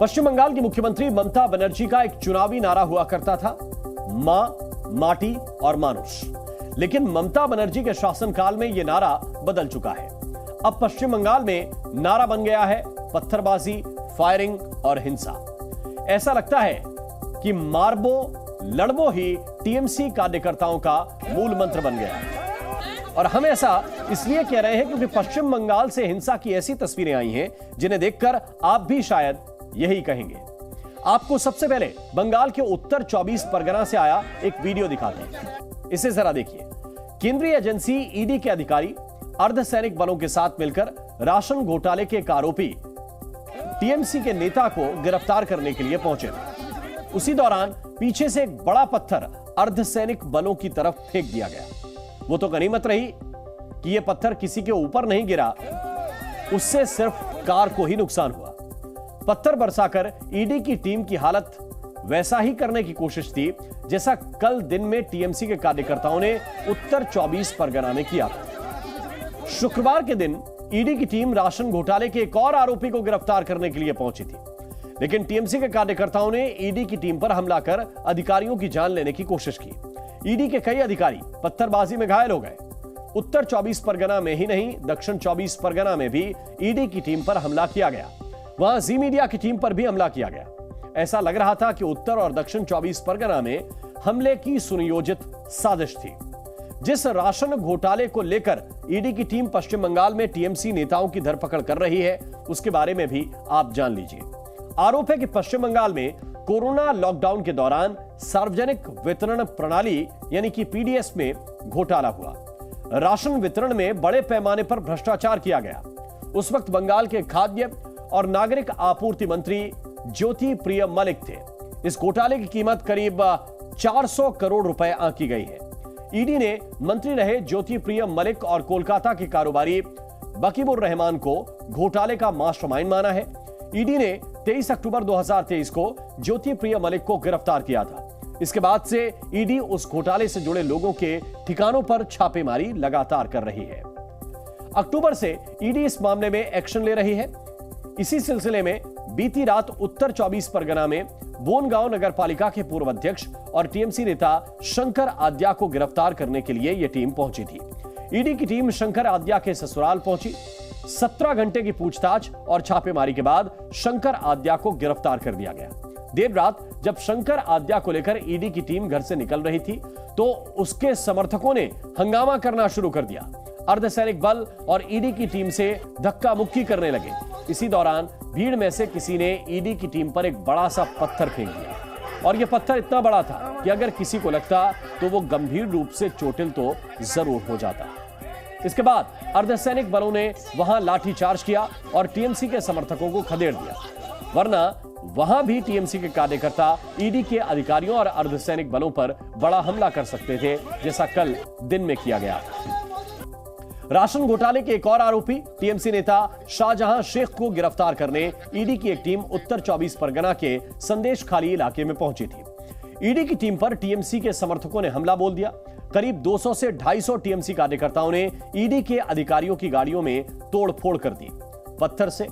पश्चिम बंगाल की मुख्यमंत्री ममता बनर्जी का एक चुनावी नारा हुआ करता था, मां, माटी और मानुष। लेकिन ममता बनर्जी के शासनकाल में यह नारा बदल चुका है। अब पश्चिम बंगाल में नारा बन गया है पत्थरबाजी, फायरिंग और हिंसा। ऐसा लगता है कि मारबो लड़बो ही टीएमसी कार्यकर्ताओं का मूल मंत्र बन गया है। और हम ऐसा इसलिए कह रहे हैं क्योंकि पश्चिम बंगाल से हिंसा की ऐसी तस्वीरें आई हैं जिन्हें देखकर आप भी शायद यही कहेंगे। आपको सबसे पहले बंगाल के उत्तर 24 परगना से आया एक वीडियो दिखाते हैं, इसे जरा देखिए। केंद्रीय एजेंसी ईडी के अधिकारी अर्धसैनिक बलों के साथ मिलकर राशन घोटाले के एक आरोपी टीएमसी के नेता को गिरफ्तार करने के लिए पहुंचे थे। उसी दौरान पीछे से एक बड़ा पत्थर अर्धसैनिक बलों की तरफ फेंक दिया गया। वो तो गनीमत रही कि यह पत्थर किसी के ऊपर नहीं गिरा, उससे सिर्फ कार को ही नुकसान हुआ। पत्थर बरसाकर ईडी की टीम की हालत वैसा ही करने की कोशिश थी जैसा कल दिन में टीएमसी के कार्यकर्ताओं ने उत्तर 24 परगना में किया था। शुक्रवार के दिन ईडी की टीम राशन घोटाले के एक और आरोपी को गिरफ्तार करने के लिए पहुंची थी, लेकिन टीएमसी के कार्यकर्ताओं ने ईडी की टीम पर हमला कर अधिकारियों की जान लेने की कोशिश की। ईडी के कई अधिकारी पत्थरबाजी में घायल हो गए। उत्तर 24 परगना में ही नहीं, दक्षिण 24 परगना में भी ईडी की टीम पर हमला किया गया। वहां जी मीडिया की टीम पर भी हमला किया गया। ऐसा लग रहा था कि उत्तर और दक्षिण 24 परगना में हमले की सुनियोजित साजिश थी। जिस राशन घोटाले को लेकर ईडी की टीम पश्चिम बंगाल में टीएमसी नेताओं की धरपकड़ कर रही है, उसके बारे में भी आप जान लीजिए। आरोप है कि पश्चिम बंगाल में कोरोना लॉकडाउन के दौरान सार्वजनिक वितरण प्रणाली यानी कि पीडीएस में घोटाला हुआ। राशन वितरण में बड़े पैमाने पर भ्रष्टाचार किया गया। उस वक्त बंगाल के खाद्य और नागरिक आपूर्ति मंत्री ज्योति प्रिय मलिक थे। इस घोटाले की कीमत करीब 400 करोड़ रुपए आंकी गई है। ईडी ने मंत्री रहे ज्योति प्रिय मलिक और कोलकाता के कारोबारी बकीबुर रहमान को घोटाले का मास्टरमाइंड माना है। ईडी ने 23 अक्टूबर 2023 को ज्योति प्रिय मलिक को गिरफ्तार किया था। इसके बाद से ईडी उस घोटाले से जुड़े लोगों के ठिकानों पर छापेमारी लगातार कर रही है। अक्टूबर से ईडी इस मामले में एक्शन ले रही है। इसी सिलसिले में बीती रात उत्तर 24 परगना में बोनगांव नगरपालिका के पूर्व अध्यक्ष और टीएमसी नेता शंकर आद्या को गिरफ्तार करने के लिए यह टीम पहुंची थी। ईडी की टीम शंकर आद्या के ससुराल पहुंची। 17 घंटे की पूछताछ और छापेमारी के बाद शंकर आद्या को गिरफ्तार कर दिया गया। देर रात जब शंकर आद्या को लेकर ईडी की टीम घर से निकल रही थी तो उसके समर्थकों ने हंगामा करना शुरू कर दिया। अर्धसैनिक बल और ईडी की टीम से धक्का मुक्की करने लगे। इसी दौरान भीड़ में से किसी ने ईडी की टीम पर एक बड़ा सा पत्थर फेंक दिया और यह पत्थर इतना बड़ा था कि अगर किसी को लगता तो वो गंभीर रूप से चोटिल तो जरूर हो जाता। इसके बाद अर्धसैनिक बलों ने वहां लाठीचार्ज किया और टीएमसी के समर्थकों को खदेड़ दिया, वरना वहां भी टीएमसी के कार्यकर्ता ईडी के अधिकारियों और अर्धसैनिक बलों पर बड़ा हमला कर सकते थे, जैसा कल दिन में किया गया। राशन घोटाले के एक और आरोपी टीएमसी नेता शाहजहां शेख को गिरफ्तार करने ईडी की एक टीम उत्तर 24 परगना के संदेश खाली इलाके में पहुंची थी। ईडी की टीम पर टीएमसी के समर्थकों ने हमला बोल दिया। करीब 200 से 250 टीएमसी कार्यकर्ताओं ने ईडी के अधिकारियों की गाड़ियों में तोड़फोड़ कर दी। पत्थर से,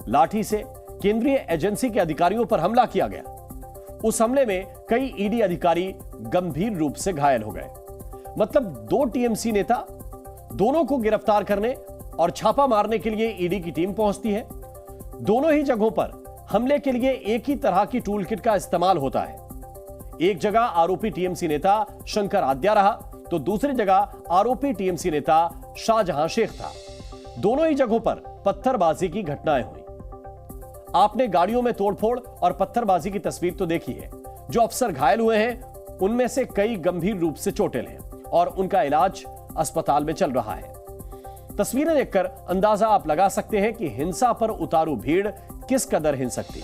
लाठी से केंद्रीय एजेंसी के अधिकारियों पर हमला किया गया। उस हमले में कई ईडी अधिकारी गंभीर रूप से घायल हो गए। मतलब 2 टीएमसी नेता, दोनों को गिरफ्तार करने और छापा मारने के लिए ईडी की टीम पहुंचती है। दोनों ही जगहों पर हमले के लिए एक ही तरह की टूल किट का इस्तेमाल होता है। एक जगह आरोपी टीएमसी नेता शंकर आद्या रहा तो दूसरी जगह आरोपी टीएमसी नेता शाहजहां शेख था। दोनों ही जगहों पर पत्थरबाजी की घटनाएं हुई। आपने गाड़ियों में तोड़फोड़ और पत्थरबाजी की तस्वीर तो देखी है। जो अफसर घायल हुए हैं उनमें से कई गंभीर रूप से चोटिल हैं और उनका इलाज अस्पताल में चल रहा है। तस्वीरें देखकर अंदाजा आप लगा सकते हैं कि हिंसा पर उतारू भीड़ किस कदर हिंसक थी।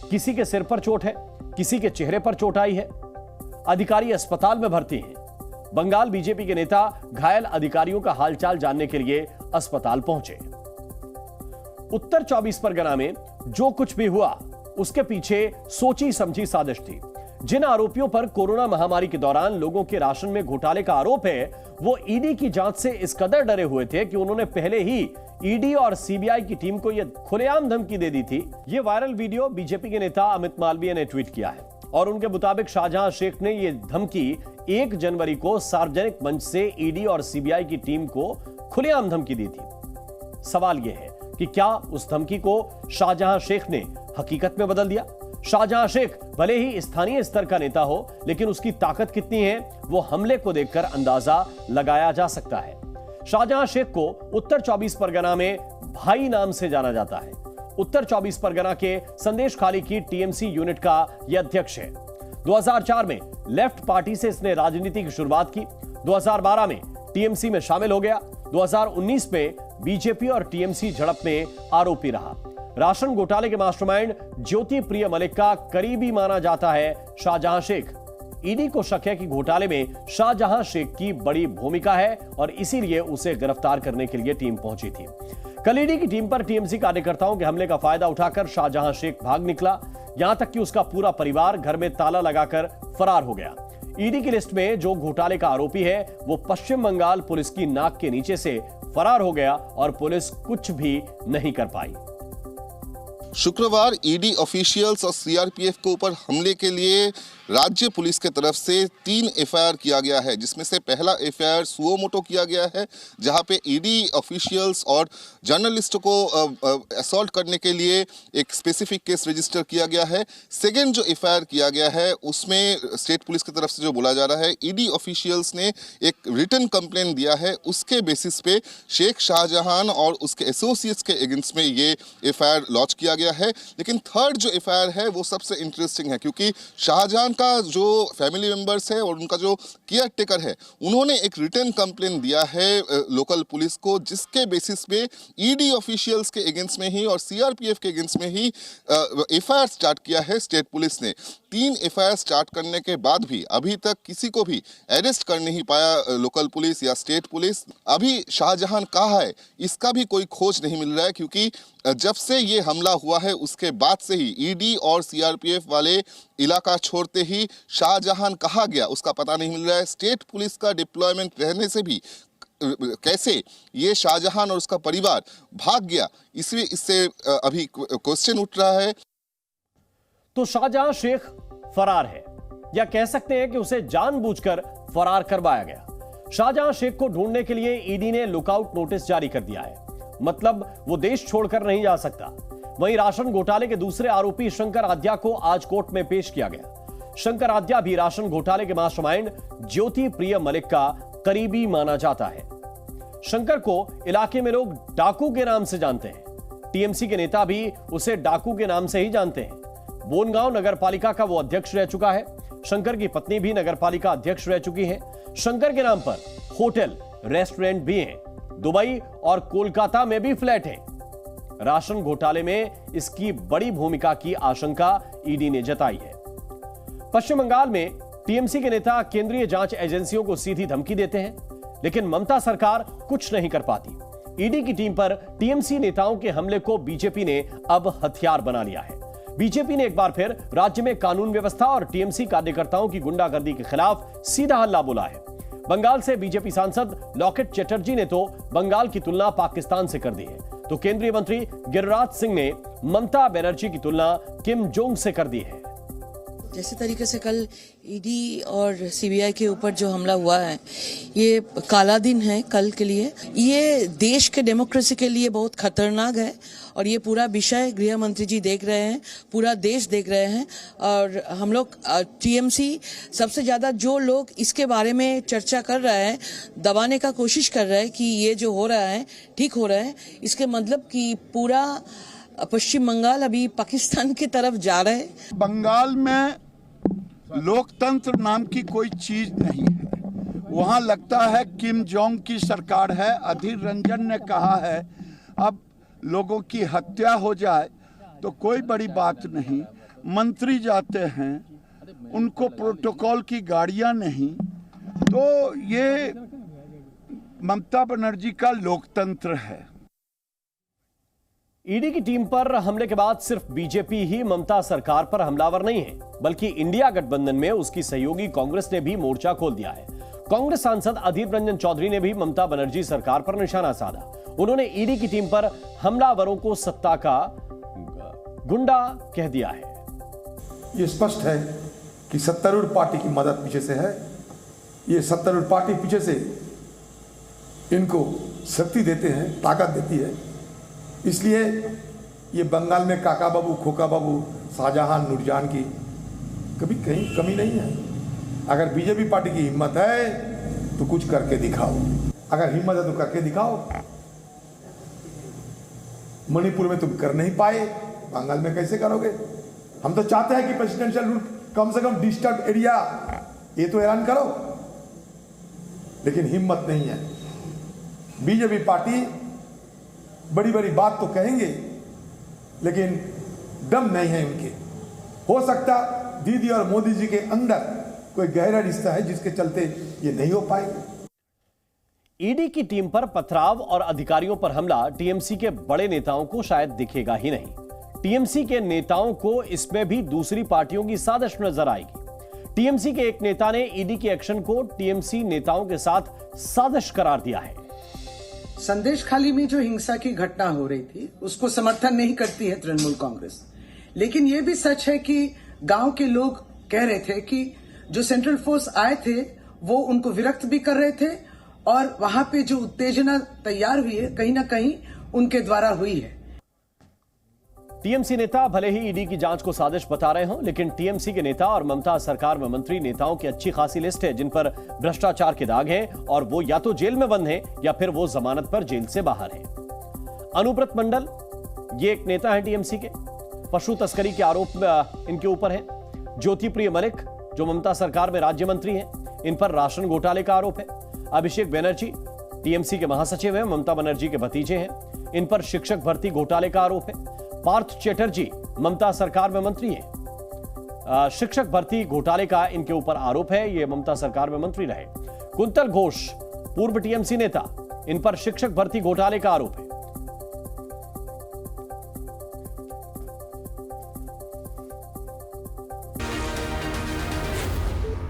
किसी के सिर पर चोट है, किसी के चेहरे पर चोट आई है। अधिकारी अस्पताल में भर्ती हैं। बंगाल बीजेपी के नेता घायल अधिकारियों का हालचाल जानने के लिए अस्पताल पहुंचे। उत्तर 24 परगना में जो कुछ भी हुआ उसके पीछे सोची समझी साजिश थी। जिन आरोपियों पर कोरोना महामारी के दौरान लोगों के राशन में घोटाले का आरोप है, वो ईडी की जांच से इस कदर डरे हुए थे कि उन्होंने पहले ही ईडी और सीबीआई की टीम को यह खुलेआम धमकी दे दी थी। यह वायरल वीडियो बीजेपी के नेता अमित मालवीय ने ट्वीट किया है और उनके मुताबिक शाहजहां शेख ने यह धमकी 1 जनवरी को सार्वजनिक मंच से ईडी और सीबीआई की टीम को खुलेआम धमकी दी थी। सवाल यह है कि क्या उस धमकी को शाहजहां शेख ने हकीकत में बदल दिया? शाहजहां शेख भले ही स्थानीय स्तर का नेता हो, लेकिन उसकी ताकत कितनी है वो हमले को देखकर अंदाजा लगाया जा सकता है। शाहजहां शेख को उत्तर 24 परगना में भाई नाम से जाना जाता है। उत्तर 24 परगना के संदेश खाली की टीएमसी यूनिट का यह अध्यक्ष है। 2004 में लेफ्ट पार्टी से इसने राजनीति की शुरुआत की। 2012 में टीएमसी में शामिल हो गया। 2019 में बीजेपी और टीएमसी झड़प में आरोपी रहा। राशन घोटाले के मास्टरमाइंड ज्योति प्रिय मलिक का करीबी माना जाता है शाहजहां शेख। ईडी को शक है कि घोटाले में शाहजहां शेख की बड़ी भूमिका है और इसीलिए उसे गिरफ्तार करने के लिए टीम पहुंची थी। कल ईडी की टीम पर टीएमसी कार्यकर्ताओं के हमले का फायदा उठाकर शाहजहां शेख भाग निकला। यहां तक कि उसका पूरा परिवार घर में ताला लगाकर फरार हो गया। ईडी की लिस्ट में जो घोटाले का आरोपी है वो पश्चिम बंगाल पुलिस की नाक के नीचे से फरार हो गया और पुलिस कुछ भी नहीं कर पाई। शुक्रवार ईडी ऑफिशियल्स और सीआरपीएफ के ऊपर हमले के लिए राज्य पुलिस के तरफ से 3 एफआईआर किया गया है, जिसमें से पहला एफआईआर सुओ मोटो किया गया है, जहां पे ईडी ऑफिशियल्स और जर्नलिस्टों को असॉल्ट करने के लिए एक स्पेसिफिक केस रजिस्टर किया गया है। सेकेंड जो एफआईआर किया गया है उसमें स्टेट पुलिस की तरफ से जो बोला जा रहा है, ईडी ऑफिशियल्स ने एक रिटन कंप्लेन दिया है, उसके बेसिस पे शेख शाहजहां और उसके एसोसिएट्स के अगेंस्ट में ये एफआईआर लॉन्च किया गया है। लेकिन थर्ड जो एफआईआर है वो सबसे इंटरेस्टिंग है, क्योंकि शाहजहां का जो फैमिली मेंबर्स है और उनका जो केयर टेकर है, उन्होंने एक रिटन कंप्लेन दिया है लोकल पुलिस को, जिसके बेसिस पे ईडी ऑफिशियल्स के अगेंस्ट में ही और सीआरपीएफ के अगेंस्ट में ही एफआईआर स्टार्ट किया है स्टेट पुलिस ने। 3 एफआईआर स्टार्ट करने के बाद भी अभी तक किसी को भी अरेस्ट कर नहीं पाया लोकल पुलिस या स्टेट पुलिस। अभी शाहजहां कहाँ है इसका भी कोई खोज नहीं मिल रहा है, क्योंकि जब से ये हमला हुआ है उसके बाद से ही ईडी और सीआरपीएफ वाले इलाका छोड़ते ही शाहजहां कहाँ गया उसका पता नहीं मिल रहा है। स्टेट पुलिस का डिप्लॉयमेंट रहने से भी कैसे ये शाहजहां और उसका परिवार भाग गया, इससे अभी क्वेश्चन उठ रहा है। तो शाहजहां शेख फरार है, या कह सकते हैं कि उसे जानबूझकर फरार करवाया गया। शाहजहां शेख को ढूंढने के लिए ईडी ने लुकआउट नोटिस जारी कर दिया है, मतलब वो देश छोड़कर नहीं जा सकता। वहीं राशन घोटाले के दूसरे आरोपी शंकर आद्या को आज कोर्ट में पेश किया गया। शंकर आद्या भी राशन घोटाले के मास्टरमाइंड ज्योति प्रिय मलिक का करीबी माना जाता है। शंकर को इलाके में लोग डाकू के नाम से जानते हैं। टीएमसी के नेता भी उसे डाकू के नाम से ही जानते हैं। बोनगांव नगरपालिका का वो अध्यक्ष रह चुका है। शंकर की पत्नी भी नगरपालिका अध्यक्ष रह चुकी है। शंकर के नाम पर होटल, रेस्टोरेंट भी हैं। दुबई और कोलकाता में भी फ्लैट हैं। राशन घोटाले में इसकी बड़ी भूमिका की आशंका ईडी ने जताई है। पश्चिम बंगाल में टीएमसी के नेता केंद्रीय जांच एजेंसियों को सीधी धमकी देते हैं, लेकिन ममता सरकार कुछ नहीं कर पाती। ईडी की टीम पर टीएमसी नेताओं के हमले को बीजेपी ने अब हथियार बना लिया है। बीजेपी ने एक बार फिर राज्य में कानून व्यवस्था और टीएमसी कार्यकर्ताओं की गुंडागर्दी के खिलाफ सीधा हल्ला बोला है। बंगाल से बीजेपी सांसद लॉकेट चटर्जी ने तो बंगाल की तुलना पाकिस्तान से कर दी है, तो केंद्रीय मंत्री गिरिराज सिंह ने ममता बनर्जी की तुलना किम जोंग से कर दी है। जैसे तरीके से कल ईडी और सीबीआई के ऊपर जो हमला हुआ है, ये काला दिन है कल के लिए। ये देश के डेमोक्रेसी के लिए बहुत खतरनाक है और ये पूरा विषय गृह मंत्री जी देख रहे हैं, पूरा देश देख रहे हैं। और हम लोग टीएमसी सबसे ज्यादा जो लोग इसके बारे में चर्चा कर रहा है, दबाने का कोशिश कर रहा है कि ये जो हो रहा है ठीक हो रहा है, इसके मतलब कि पूरा पश्चिम बंगाल अभी पाकिस्तान की तरफ जा रहा है। बंगाल में लोकतंत्र नाम की कोई चीज नहीं है। वहाँ लगता है किम जोंग की सरकार है। अधीर रंजन ने कहा है अब लोगों की हत्या हो जाए तो कोई बड़ी बात नहीं, मंत्री जाते हैं, उनको प्रोटोकॉल की गाड़ियां नहीं। तो ये ममता बनर्जी का लोकतंत्र है। ईडी की टीम पर हमले के बाद सिर्फ बीजेपी ही ममता सरकार पर हमलावर नहीं है, बल्कि इंडिया गठबंधन में उसकी सहयोगी कांग्रेस ने भी मोर्चा खोल दिया है। कांग्रेस सांसद अधीर रंजन चौधरी ने भी ममता बनर्जी सरकार पर निशाना साधा। उन्होंने ईडी की टीम पर हमलावरों को सत्ता का गुंडा कह दिया है। ये स्पष्ट है कि सत्तारूढ़ पार्टी की मदद पीछे से है। ये सत्तारूढ़ पार्टी पीछे से इनको शक्ति देते हैं, ताकत देती है। इसलिए ये बंगाल में काका बाबू, खोका बाबू, शाहजहां, नूरजहां की कभी कहीं कमी नहीं है। अगर बीजेपी पार्टी की हिम्मत है तो कुछ करके दिखाओ। अगर हिम्मत है तो करके दिखाओ। मणिपुर में तुम कर नहीं पाए, बंगाल में कैसे करोगे? हम तो चाहते हैं कि प्रेसिडेंशियल रूल कम से कम डिस्टर्ब एरिया ये तो ऐलान करो, लेकिन हिम्मत नहीं है। बीजेपी पार्टी बड़ी बड़ी बात तो कहेंगे, लेकिन दम नहीं है उनके। हो सकता दीदी और मोदी जी के अंदर कोई गहरा रिश्ता है जिसके चलते ये नहीं हो पाएगा। ईडी की टीम पर पथराव और अधिकारियों पर हमला टीएमसी के बड़े नेताओं को शायद दिखेगा ही नहीं। टीएमसी के नेताओं को इसमें भी दूसरी पार्टियों की साजिश नजर आएगी। टीएमसी के एक नेता ने ईडी के एक्शन को टीएमसी नेताओं के साथ साजिश करार दिया है। संदेश खाली में जो हिंसा की घटना हो रही थी उसको समर्थन नहीं करती है तृणमूल कांग्रेस, लेकिन यह भी सच है कि गांव के लोग कह रहे थे कि जो सेंट्रल फोर्स आए थे वो उनको विरक्त भी कर रहे थे और वहां पे जो उत्तेजना तैयार हुई है कहीं ना कहीं उनके द्वारा हुई है। टीएमसी नेता भले ही ईडी की जांच को साजिश बता रहे हों, लेकिन टीएमसी के नेता और ममता सरकार में मंत्री नेताओं की अच्छी खासी लिस्ट है जिन पर भ्रष्टाचार के दाग हैं और वो या तो जेल में बंद हैं या फिर वो जमानत पर जेल से बाहर हैं। अनुव्रत मंडल ये एक नेता है टीएमसी के, पशु तस्करी के आरोप इनके ऊपर है। ज्योति प्रिय मलिक जो ममता सरकार में राज्य मंत्री हैं, इन पर राशन घोटाले का आरोप है। अभिषेक बनर्जी टीएमसी के महासचिव हैं, ममता बनर्जी के भतीजे हैं, इन पर शिक्षक भर्ती घोटाले का आरोप है। पार्थ चैटर्जी ममता सरकार में मंत्री हैं, शिक्षक भर्ती घोटाले का इनके ऊपर आरोप है, ये ममता सरकार में मंत्री रहे। कुंतल घोष पूर्व टीएमसी नेता, इन पर शिक्षक भर्ती घोटाले का आरोप है।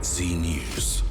Zee News.